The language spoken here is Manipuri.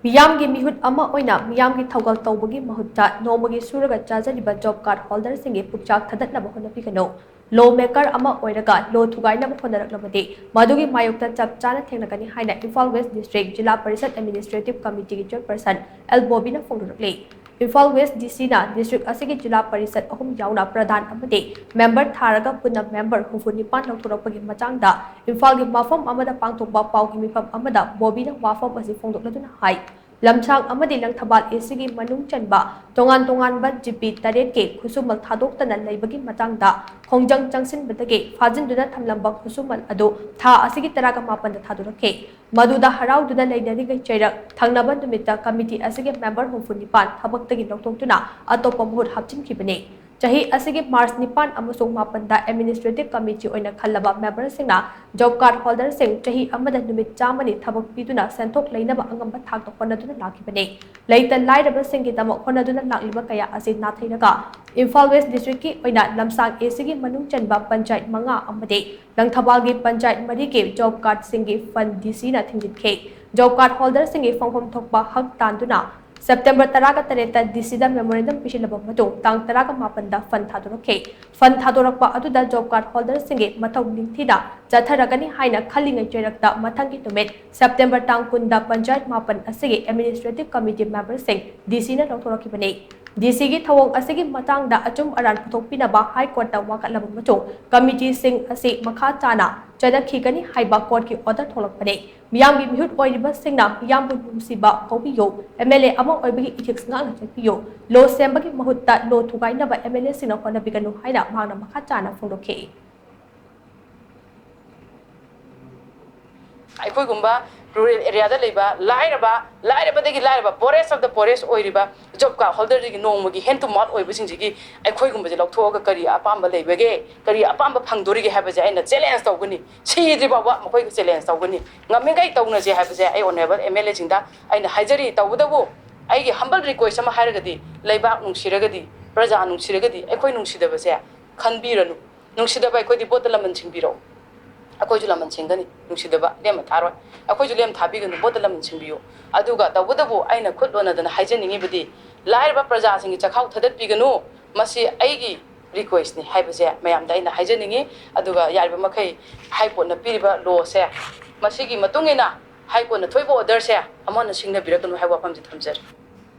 मियामगी मिहुत अमा ओइना मियामगी थौगल तौबगी महुत्ता नोमगी सुरगा चाजलिबा जॉब कार्ड होल्डर सिंगे पुकचाक थदतनबा होनपिगनो लो मेकर अमा ओइरगा लो थुगाइनबा होनरकलबदि मदुगी मायोक्ता चप चाना थेंगनगनि हाइना Imphal West district Zila Parishad administrative committee की चेयरपर्सन एल बोबिना फोंदुरकले इम्फाल वेस्ट डीसी ना डिस्ट्रिक्ट असिगी जिला परिषद अहुम यावना प्रधान अमदे मेंबर थारगा पुना मेंबर हुफुनिपान लौथुरकपगी मचांगदा इम्फाल गी मफम अमदा पांगथोकबा पाउगी मिफम अमदा बोबिना वाफम असी फोंदोकलदुना हाई लमछांग अमदी लंगथबाल एसीगी मनुंग चनबा तोंगान तोंगानबा जीपी तरेट के खुसुमल थादोक्तना लैबगी मचांगदा खोंजंग चंगसिनबदगे फाजिनदुना थमलंबा खुसुमल अदो था असिगी तरागा मापन थादुरखे मदुदा हराउदुना लैनरिगै चैरक थंगनबा नुमिता कमिटी असिगी मेंबर हुफुनिपान थबक्तगी लौथोक्तुना अतोपा मुहुत हापचिनखिबने चाही असिगी मार्च निपान अमसों मापनदा एडमिनिस्ट्रेटिव कमिटी ओइना खल्लबा मेंबर सिंगना जॉब कार्ड होल्डर सिंग चाही अमदा नुमित चामनि थबक पिदुना सेंथोक लैनबा अंगंबा थाक होनदुना लाखिबने लैता लाइरबा सिंगी दमक होनदुना लाखलिबा कया असि नाथैरगा इम्फाल वेस्ट डिस्ट्रिक्ट की ओइना लमसांग एसीगी मनुंग चनबा पंचायत मंगा अमदे लंगथबालगी पंचायत मरी के जॉब कार्ड सिंगी फंड डीसी ना थिंजिखे जॉब कार्ड होल्डर सिंगी फंगफम थोकबा हक तांदुना सेप्टेंबर तरागा तरेता डीसीदा मेमोरेंडम पिछलबा मतुंग तांग तरागा मापनदा फंड थादोरखे फंड थादोरकपा अदुदा जॉब कार्ड होल्डर सिंगे मथौ निंगथिदा जथरगनी हाइना खलिंगै चेरकता मथंगी तुमेत सेप्टेंबर तांग कुंदा पंचायत मापन असिगे एडमिनिस्ट्रेटिव कमिटी मेंबर सिंग डीसी ना लौथोरखिबने डीसी की थवोंग असिगे मतांगदा अचुम अरान पुथोकपिनबा हाई कोर्ट ता वाकलबा मतुंग कमिटी सिंग असि मखा ताना चदखिगनी हाइबा कोर्ट की ऑर्डर थोलकपने मियामगी मिहुत ओइरिबा सिंगना मियामबु नुसिबा कौबियो एमएलए अमा ओइबगी इथिक्स ngang चपियो लो सेंबगी महुत्ता लो थुगाइनबा एमएलए सिंगना होनबिगनु हाइना मांगना मखा ताना फोंदोखे अखोइगुम्बा रूरल एरिया दा लेबा लाइरबा पोरेस्ट ऑफ द पोरेस्ट ओइरिबा जॉब कार्ड होल्डर दिगी नोंमगी हेंड टू माउथ ओइबसिंजिगी अखोइगुम्बा जे लौथोगा करी अपाम लेबगे करी अपाम फंगदोरिगे हाबजे आइना चैलेंज तौगनी सिद्रिबावा मखोइ चैलेंज तौगनी ngamigai तौनजे हाबजे आई ऑनरेबल एमएलए जिंदा आइना हाइजरी तौबदबो आइगे हम्बल रिक्वेस्ट अमा हारगदी लेबा नुंसिरगदी प्रजा नुंसिरगदी अखोइ नुंसिदबसे खनबिरनु नुंसिदबा अखोइदि बोत लमन सिंबिरो अखोइजु लमन सिंगनी नुंसिदबा लेम थारोय अखोइजु लेम थाबिगनु बोत लमन सिंबियो अदुगा तौबदबो आइना खुद लोनदना हाइजनिंगिबदी लाइरबा प्रजा सिंगी चखाउ थदत पिगनु मसी आइगी रिक्वेस्ट नि हाइबसे मयामदा आइना हाइजनिंगी अदुगा यारबा मखै हाई कोर्ट न पिरिबा लॉ से मसीगी मतुंगिना हाई कोर्ट न थोइबो ऑर्डर से अमन सिंगना बिरकनु हाइ वाफम जि थमजर।